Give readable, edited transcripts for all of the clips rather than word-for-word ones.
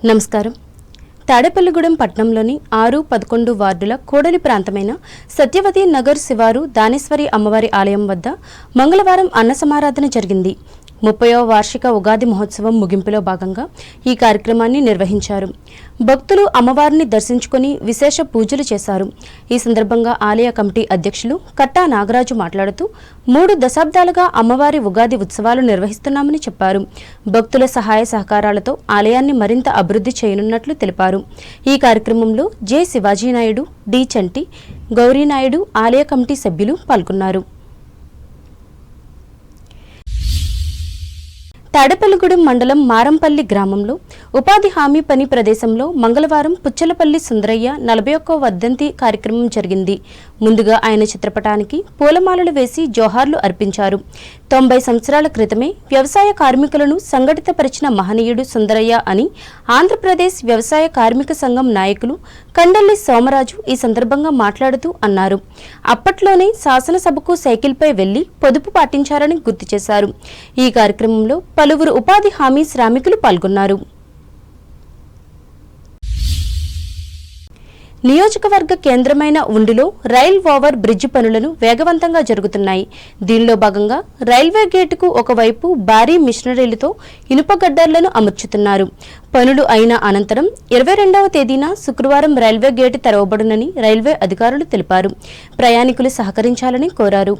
నమస్కారం. తాడేపల్లిగూడెం పట్టణంలోని 6, 11 వార్డుల కోడలి ప్రాంతమైన సత్యవతి నగర్ శివారు దానేశ్వరి అమ్మవారి ఆలయం వద్ద మంగళవారం అన్న సమారాధన జరిగింది. 30వ వార్షిక ఉగాది మహోత్సవం ముగింపులో భాగంగా ఈ కార్యక్రమాన్ని నిర్వహించారు. భక్తులు అమ్మవారిని దర్శించుకుని విశేష పూజలు చేశారు. ఈ సందర్భంగా ఆలయ కమిటీ అధ్యక్షులు కట్టా నాగరాజు మాట్లాడుతూ 3 దశాబ్దాలుగా అమ్మవారి ఉగాది ఉత్సవాలు నిర్వహిస్తున్నామని చెప్పారు. భక్తుల సహాయ సహకారాలతో ఆలయాన్ని మరింత అభివృద్ధి చేయనున్నట్లు తెలిపారు. ఈ కార్యక్రమంలో జె శివాజీనాయుడు, డి చంటి, గౌరీనాయుడు ఆలయ కమిటీ సభ్యులు పాల్గొన్నారు. తాడేపల్లిగూడెం మండలం మారంపల్లి గ్రామంలో ఉపాధి హామీ పని ప్రదేశంలో మంగళవారం పుచ్చలపల్లి సుందరయ్య 41వ వర్ధంతి కార్యక్రమం జరిగింది. ముందుగా ఆయన చిత్రపటానికి పూలమాలలు వేసి జోహార్లు అర్పించారు. 90 సంవత్సరాల క్రితమే వ్యవసాయ కార్మికులను సంఘటితపరిచిన మహనీయుడు సుందరయ్య అని ఆంధ్రప్రదేశ్ వ్యవసాయ కార్మిక సంఘం నాయకులు కండల్లి సోమరాజు ఈ సందర్భంగా మాట్లాడుతూ అన్నారు. అప్పట్లోనే శాసనసభకు సైకిల్పై వెళ్లి పొదుపు పాటించారని గుర్తు చేశారు. ఈ కార్యక్రమంలో పలువురు ఉపాధి హామీ శ్రామికులు పాల్గొన్నారు. నియోజకవర్గ కేంద్రమైన ఉండిలో రైల్ ఓవర్ బ్రిడ్జ్ పనులను వేగవంతంగా జరుగుతున్నాయి. దీనిలో భాగంగా రైల్వే గేటుకు ఒకవైపు భారీ మిషనరీలతో ఇనుప గడ్డర్లను అమర్చుతున్నారు. పనులు అయిన అనంతరం 22వ తేదీన శుక్రవారం రైల్వే గేటు తెరవబడునని రైల్వే అధికారులు తెలిపారు. ప్రయాణికులు సహకరించాలని కోరారు.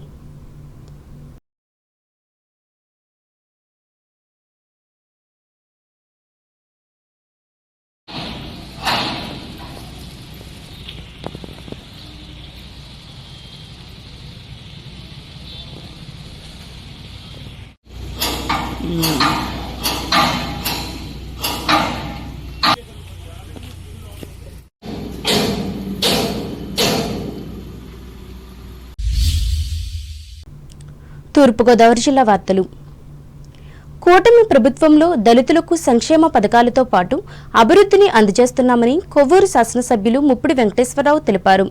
తూర్పుగోదావరి జిల్లా వార్తలు. కూటమి ప్రభుత్వంలో దళితులకు సంక్షేమ పథకాలతో పాటు అభివృద్ధిని అందజేస్తున్నామని కొవ్వూరు శాసనసభ్యులు ముప్పిడి వెంకటేశ్వరరావు తెలిపారు.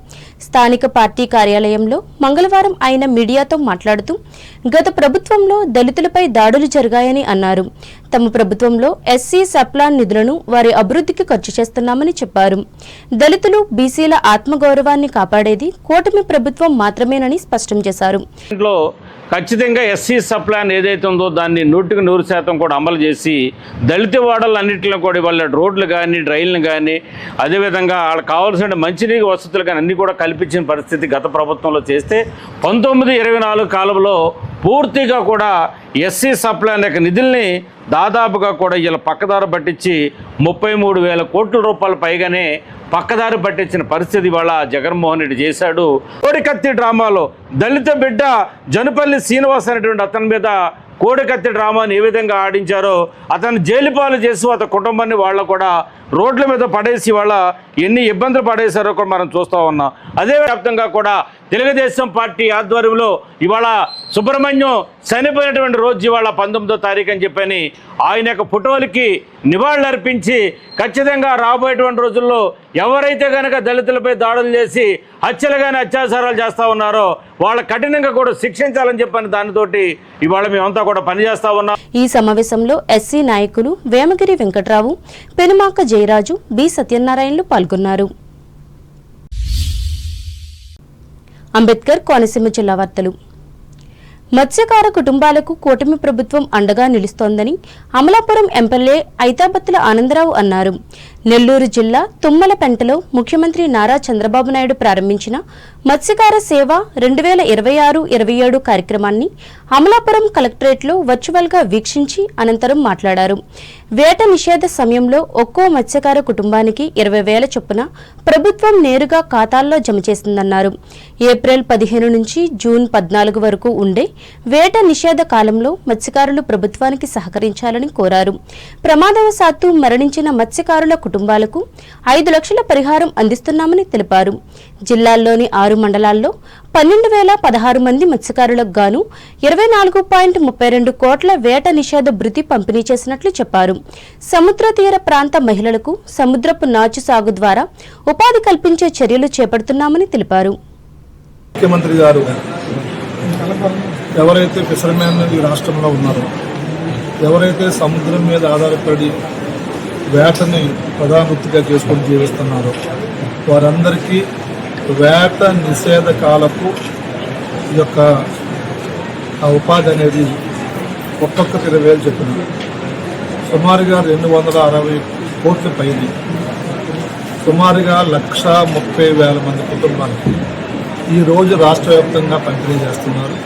స్థానిక పార్టీ కార్యాలయంలో మంగళవారం ఆయన మీడియాతో మాట్లాడుతూ గత ప్రభుత్వంలో దళితులపై దాడులు జరిగాయని అన్నారు. తమ ప్రభుత్వంలో ఎస్సీ సప్లాన్ నిధులను వారి అభివృద్ధికి ఖర్చు చేస్తున్నామని చెప్పారు. దళితులు, బీసీల ఆత్మగౌరవాన్ని కాపాడేది కూటమి ప్రభుత్వం మాత్రమేనని స్పష్టం చేశారు. ఖచ్చితంగా ఎస్సీ సప్లాన్ ఏదైతే ఉందో దాన్ని 100% కూడా అమలు చేసి దళిత వాడలన్నింటిలో కూడా వాళ్ళ రోడ్లు కానీ డ్రైన్లు కానీ అదేవిధంగా వాళ్ళకి కావాల్సిన మంచినీరు వసతులు కానీ అన్నీ కూడా కల్పించిన పరిస్థితి గత ప్రభుత్వంలో చేస్తే 1924 కాలంలో పూర్తిగా కూడా ఎస్సీ సప్లాన్ యొక్క నిధుల్ని దాదాపుగా కూడా ఇలా పక్కదారి పట్టించి 33,000 కోట్ల రూపాయల పైగానే పక్కదారి పట్టించిన పరిస్థితి వాళ్ళ జగన్మోహన్ రెడ్డి చేశాడు. కోడికత్తి డ్రామాలో దళిత బిడ్డ జనుపల్లి శ్రీనివాస్ అనేటువంటి అతని మీద కోడికత్తి డ్రామాని ఏ విధంగా ఆడించారో అతను జైలుపాలు చేసి అతని కుటుంబాన్ని వాళ్ళ కూడా రోడ్ల మీద పడేసి వాళ్ళ ఎన్ని ఇబ్బందులు పడేశారో కూడా మనం చూస్తూ ఉన్నాం. అదే వ్యాప్తంగా కూడా తెలుగుదేశం పార్టీ ఆధ్వర్యంలో ఇవాళ సుబ్రహ్మణ్యం చనిపోయినటువంటి రోజు ఇవాళ 19వ తారీఖు అని చెప్పని ఆయన యొక్క ఫోటోలకి నివాళులర్పించి ఖచ్చితంగా రాబోయేటువంటి రోజుల్లో ఎవరైతే కనుక దళితులపై దాడులు చేసి హత్యలు కానీ అత్యాచారాలు చేస్తూ ఉన్నారో వాళ్ళ కఠినంగా కూడా శిక్షించాలని చెప్పని దానితోటి ఇవాళ మేమంతా కూడా పనిచేస్తా ఉన్నాం. ఈ సమావేశంలో ఎస్సీ నాయకులు వేమగిరి వెంకట్రావు, పెనుమాక జయరాజు, బి సత్యనారాయణలు పాల్గొన్నారు. అంబేద్కర్ కోనసీమ జిల్లా వార్తలు. మత్స్యకార కుటుంబాలకు కూటమి ప్రభుత్వం అండగా నిలుస్తోందని అమలాపురం ఎమ్మెల్యే ఐతాబత్తుల ఆనందరావు అన్నారు. నెల్లూరు జిల్లా తుమ్మలపెంటలో ముఖ్యమంత్రి నారా చంద్రబాబు నాయుడు ప్రారంభించిన మత్స్యకార సేవ 2026-27 కార్యక్రమాన్ని అమలాపురం కలెక్టరేట్లో వర్చువల్గా వీక్షించి అనంతరం మాట్లాడారు. వేట నిషేధ సమయంలో ఒక్కో మత్స్యకార కుటుంబానికి 20,000 చొప్పున ప్రభుత్వం నేరుగా ఖాతాల్లో జమ చేసిందన్నారు. ఏప్రిల్ 15 నుంచి జూన్ 14 వరకు ఉండే వేట నిషేధ కాలంలో మత్స్యకారులు ప్రభుత్వానికి సహకరించాలని కోరారు. ప్రమాదవశాత్తు మరణించిన మత్స్యకారుల కుటుంబాలకు 5 లక్షల పరిహారం అందిస్తున్నామని తెలిపారు. జిల్లాల్లోని 6 మండలాల్లో 12,016 మంది మత్స్యకారులకు గాను 24.32 కోట్ల వేట నిషేధ భృతి పంపిణీ చేసినట్లు చెప్పారు. సముద్ర తీర ప్రాంత మహిళలకు సముద్రపు నాచు సాగు ద్వారా ఉపాధి కల్పించే చర్యలు చేపడుతున్నామని తెలిపారు. ముఖ్యమంత్రి గారు ఎవరైతే ఫిషర్మెన్ ఈ రాష్ట్రంలో ఉన్నారో, ఎవరైతే సముద్రం మీద ఆధారపడి వేటని ప్రధాన వృత్తిగా చేసుకొని జీవిస్తున్నారు. వారందరికీ వేట నిషేధకాలపు ఈ యొక్క ఉపాధి అనేది ఒక్కొక్కరికి 20,000 చెప్పినారు. సుమారుగా 260 కోట్ల పైన సుమారుగా 130,000 మంది కుటుంబాలకు ఈరోజు రాష్ట్ర వ్యాప్తంగా పంపిణీ చేస్తున్నారు.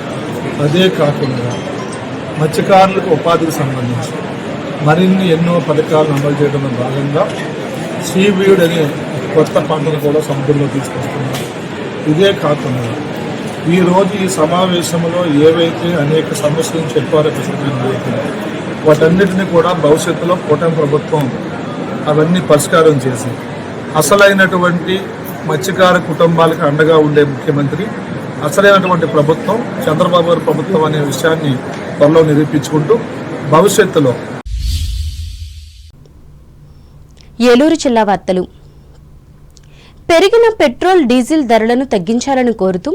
అదే కాకుండా మత్స్యకారులకు ఉపాధికి సంబంధించి మరిన్ని ఎన్నో పథకాలను అమలు చేయడంలో భాగంగా సీవీడ్ అనే కొత్త పంటను కూడా సముద్రంలో తీసుకొస్తున్నారు. ఇదే కాకుండా ఈరోజు ఈ సమావేశంలో ఏవైతే అనేక సమస్యలను చెప్పారో ప్రస్తుతం వాటన్నిటిని కూడా భవిష్యత్తులో కూటమి ప్రభుత్వం అవన్నీ పరిష్కారం చేసి అసలైనటువంటి మత్స్యకార కుటుంబాలకు అండగా ఉండే ముఖ్యమంత్రి, అసలైనటువంటి ప్రభుత్వం చంద్రబాబు గారి ప్రభుత్వం అనే విషయాన్ని త్వరలో నిరూపించుకుంటూ భవిష్యత్తులో. ఏలూరు జిల్లా వార్తలు. పెరిగిన పెట్రోల్ డీజిల్ ధరలను తగ్గించాలని కోరుతూ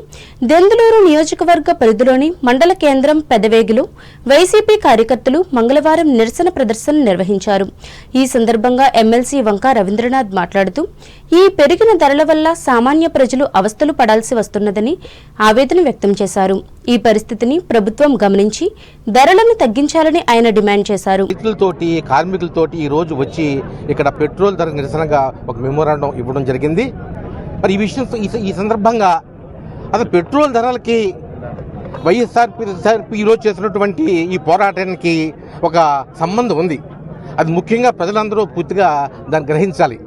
దెందులూరు నియోజకవర్గ పరిధిలోని మండల కేంద్రం పెదవేగిలో వైసీపీ కార్యకర్తలు మంగళవారం నిరసన ప్రదర్శన నిర్వహించారు. ఈ సందర్భంగా ఎమ్మెల్సీ వంకా రవీంద్రనాథ్ మాట్లాడుతూ ఈ పెరిగిన ధరల వల్ల సామాన్య ప్రజలు అవస్థలు పడాల్సి వస్తున్నదని ఆవేదన వ్యక్తం చేశారు. ఈ పరిస్థితిని ప్రభుత్వం గమనించి ధరలను తగ్గించాలని ఆయన డిమాండ్ చేశారు. రైతులతోటి కార్మికులతోటి ఈ రోజు వచ్చి ఇక్కడ పెట్రోల్ ధర నిరసనగా ఒక మెమోరాండం ఇవ్వడం జరిగింది. మరి ఈ విషయం ఈ సందర్భంగా అసలు పెట్రోల్ ధరలకి వైఎస్ఆర్పీ ఈరోజు చేసినటువంటి ఈ పోరాటానికి ఒక సంబంధం ఉంది. అది ముఖ్యంగా ప్రజలందరూ పూర్తిగా దాన్ని గ్రహించాలి.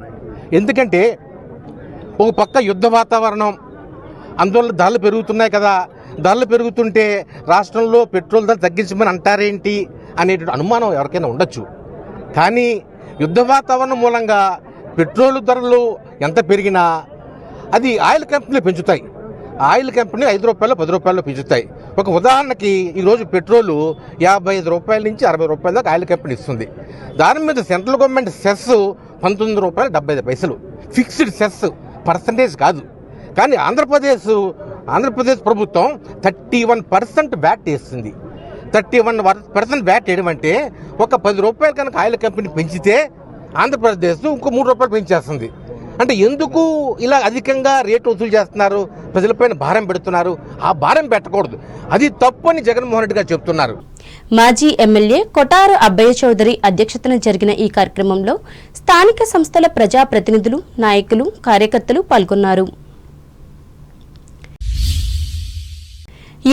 ఎందుకంటే ఒక పక్క యుద్ధ వాతావరణం, అందువల్ల ధరలు పెరుగుతున్నాయి కదా, ధరలు పెరుగుతుంటే రాష్ట్రంలో పెట్రోల్ ధర తగ్గించమని అంటారేంటి అనేటువంటి అనుమానం ఎవరికైనా ఉండొచ్చు. కానీ యుద్ధ వాతావరణం మూలంగా పెట్రోల్ ధరలు ఎంత పెరిగినా అది ఆయిల్ కంపెనీలు పెంచుతాయి. ఆయిల్ కంపెనీ 5 రూపాయలు 10 రూపాయలు పెంచుతాయి. ఒక ఉదాహరణకి ఈరోజు పెట్రోలు 55 రూపాయల నుంచి 60 రూపాయల దాకా ఆయిల్ కంపెనీ ఇస్తుంది. దాని మీద సెంట్రల్ గవర్నమెంట్ సెస్ 19 రూపాయలు 75 పైసలు, ఫిక్స్డ్ సెస్, పర్సంటేజ్ కాదు. కానీ ఆంధ్రప్రదేశ్ ప్రభుత్వం 31% వ్యాట్ వేస్తుంది. 31% వ్యాట్ వేయడం అంటే ఒక 10 రూపాయలు కనుక ఆయిల్ కంపెనీ పెంచితే ఆంధ్రప్రదేశ్ ఇంకో 3 రూపాయలు పెంచేస్తుంది. అంటే ఎందుకు ఇలా అధికంగా రేటు వసూలు చేస్తున్నారు, ప్రజలపైన భారం పెడుతున్నారు? ఆ భారం పెట్టకూడదు, అది తప్పు అని జగన్మోహన్ రెడ్డి గారు చెప్తున్నారు. మాజీ ఎమ్మెల్యే కొటారు అబ్బయ్య చౌదరి అధ్యక్షతన జరిగిన ఈ కార్యక్రమంలో స్థానిక సంస్థల ప్రజాప్రతినిధులు, నాయకులు, కార్యకర్తలు పాల్గొన్నారు.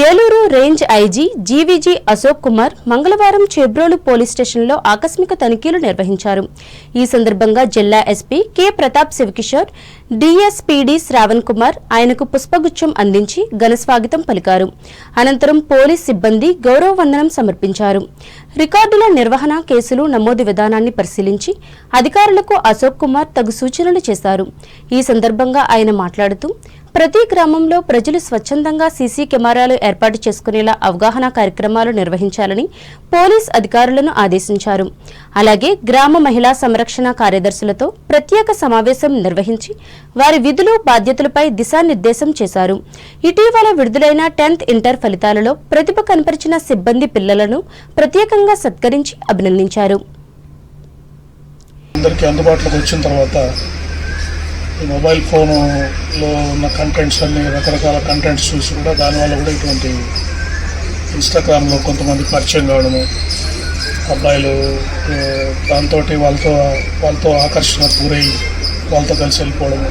Eluru range IG GVG Ashok Kumar మంగళవారం చేబ్రోలు పోలీస్ స్టేషన్లో ఆకస్మిక తనిఖీలు నిర్వహించారు. ఈ సందర్భంగా జిల్లా ఎస్పీ కె ప్రతాప్ శివకిషోర్, డీఎస్పీడీ శ్రావణ్ కుమార్ ఆయనకు పుష్పగుచ్చం అందించి ఘనస్వాగతం పలికారు. అనంతరం పోలీస్ సిబ్బంది గౌరవ వందనం సమర్పించారు. రికార్డుల నిర్వహణ, కేసులు నమోదు విధానాన్ని పరిశీలించి అధికారులకు అశోక్ కుమార్ తగు సూచనలు చేశారు. ఈ సందర్భంగా ఆయన మాట్లాడుతూ ప్రతి గ్రామంలో ప్రజలు స్వచ్ఛందంగా సీసీ కెమెరాలు ఏర్పాటు చేసుకునేలా అవగాహన కార్యక్రమాలు నిర్వహించాలని పోలీస్ అధికారులను ఆదేశించారు. అలాగే గ్రామ మహిళా సంరక్షణ కార్యదర్శులతో ప్రత్యేక సమావేశం నిర్వహించి వారి విధులు, బాధ్యతలపై దిశానిర్దేశం చేశారు. ఇటీవల విడుదలైన 10th ఇంటర్ ఫలితాలలో ప్రతిభ కనపరిచిన సిబ్బంది పిల్లలను ప్రత్యేకంగా సత్కరించి అభినందించారు. అందరికీ అందుబాటులోకి వచ్చిన తర్వాత ఈ మొబైల్ ఫోన్లో ఉన్న కంటెంట్స్ అన్ని రకరకాల కంటెంట్స్ చూసి కూడా దానివల్ల కూడా ఇటువంటి ఇన్స్టాగ్రామ్లో కొంతమంది పరిచయం కావడము, అబ్బాయిలు దాంతో వాళ్ళతో ఆకర్షణ గురై వాళ్ళతో కలిసి వెళ్ళిపోవడము.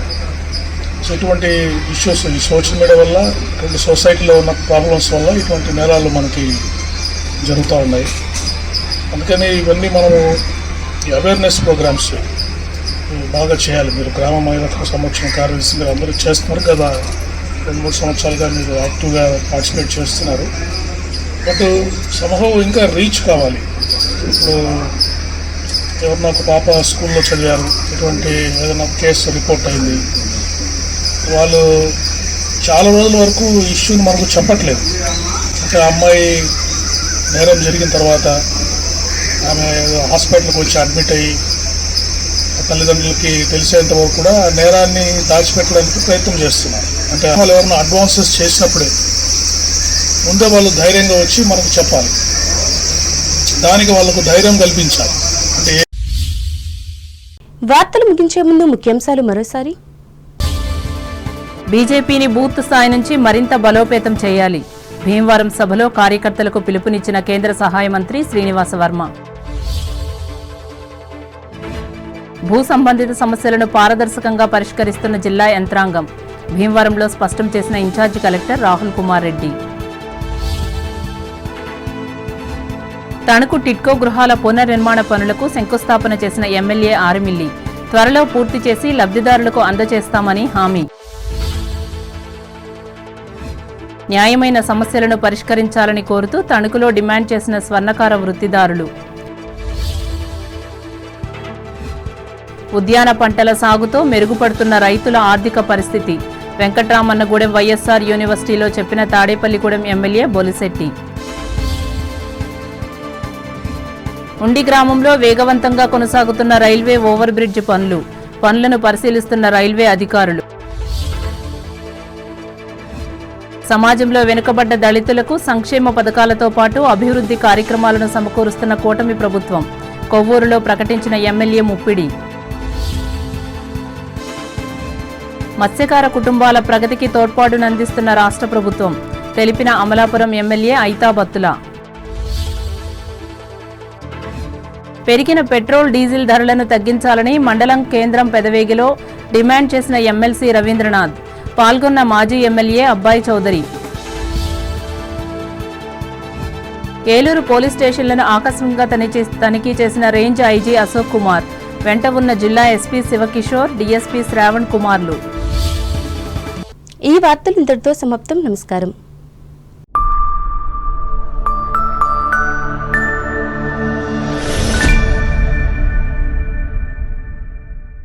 సో ఇటువంటి ఇష్యూస్ ఈ సోషల్ మీడియా వల్ల, ఇటువంటి సొసైటీలో ఉన్న ప్రాబ్లమ్స్ వల్ల ఇటువంటి నేరాలు మనకి జరుగుతూ ఉన్నాయి. అందుకని ఇవన్నీ మనము ఈ అవేర్నెస్ ప్రోగ్రామ్స్ బాగా చేయాలి. మీరు గ్రామ మహిళా సంరక్షణ కార్యదర్శి మీరు అందరూ చేస్తున్నారు కదా, 2-3 సంవత్సరాలుగా మీరు యాక్టివ్గా పార్టిసిపేట్ చేస్తున్నారు. బట్ సమూహం ఇంకా రీచ్ కావాలి. ఇప్పుడు ఎవరన్నా ఒక పాప స్కూల్లో చదివారు, ఇటువంటి ఏదైనా కేసు రిపోర్ట్ అయింది, వాళ్ళు చాలా రోజుల వరకు ఇష్యూని మనకు చెప్పట్లేదు. అంటే అమ్మాయి నేరం జరిగిన తర్వాత ఆమె హాస్పిటల్కి వచ్చి అడ్మిట్ అయ్యి తల్లిదండ్రులకి తెలిసేంత వరకు కూడా నేరాన్ని దాచిపెట్టడానికి ప్రయత్నం చేస్తున్నారు. అంటే వాళ్ళు ఎవరైనా అడ్వాన్సెస్ చేసినప్పుడే ముందే వాళ్ళు ధైర్యంగా వచ్చి మనకు చెప్పాలి, దానికి వాళ్ళకు ధైర్యం కల్పించాలి. అంటే వార్తలు ముగించే ముందు ముఖ్యాంశాలు మరోసారి. బీజేపీని బూత్ స్థాయి నుంచి మరింత బలోపేతం చేయాలి. భీమవరం సభలో కార్యకర్తలకు పిలుపునిచ్చిన కేంద్ర సహాయ మంత్రి శ్రీనివాస వర్మ. భూ సంబంధిత సమస్యలను పారదర్శకంగా పరిష్కరిస్తున్న జిల్లా యంత్రాంగం. భీమవరంలో స్పష్టం చేసిన ఇన్ఛార్జి కలెక్టర్ రాహుల్ కుమార్ రెడ్డి. తణుకు టిట్కో గృహాల పునర్నిర్మాణ పనులకు శంకుస్థాపన చేసిన ఎమ్మెల్యే ఆరిమిల్లి. త్వరలో పూర్తి చేసి లబ్ధిదారులకు అందజేస్తామని హామీ. న్యాయమైన సమస్యలను పరిష్కరించాలని కోరుతూ తణుకులో డిమాండ్ చేసిన స్వర్ణకార వృత్తిదారులు. ఉద్యాన పంటల సాగుతో మెరుగుపడుతున్న రైతుల ఆర్థిక పరిస్థితి. వెంకట్రామన్నగూడెం వైఎస్ఆర్ యూనివర్సిటీలో చెప్పిన తాడేపల్లిగూడెం ఎమ్మెల్యే బొలిశెట్టి. ఉండి గ్రామంలో వేగవంతంగా కొనసాగుతున్న రైల్వే ఓవర్ బ్రిడ్జ్ పనులను పరిశీలిస్తున్న రైల్వే అధికారులు. సమాజంలో వెనుకబడ్డ దళితులకు సంక్షేమ పథకాలతో పాటు అభివృద్ధి కార్యక్రమాలను సమకూరుస్తున్న కూటమి ప్రభుత్వం. కొవ్వూరులో ప్రకటించిన ఎమ్మెల్యే ముప్పిడి. మత్స్యకార కుటుంబాల ప్రగతికి తోడ్పాటునందిస్తున్న రాష్ట్ర ప్రభుత్వం తెలిపిన అమలాపురం ఎమ్మెల్యే ఐతాబత్తుల. పెరిగిన పెట్రోల్ డీజిల్ ధరలను తగ్గించాలని మండలం కేంద్రం పెదవేగిలో డిమాండ్ చేసిన ఎమ్మెల్సీ రవీంద్రనాథ్. పాల్గొన్న మాజీ ఎమ్మెల్యే అబ్బాయి చౌదరి. ఏలూరు పోలీస్ స్టేషన్లను ఆకస్మికంగా తనిఖీ చేసిన రేంజ్ ఐజీ అశోక్ కుమార్. వెంట ఉన్న జిల్లా ఎస్పీ శివకిషోర్, డీఎస్పీ శ్రావణ్ కుమార్లు. ఈ వార్తలు ఇంతటితో సమాప్తం. నమస్కారం.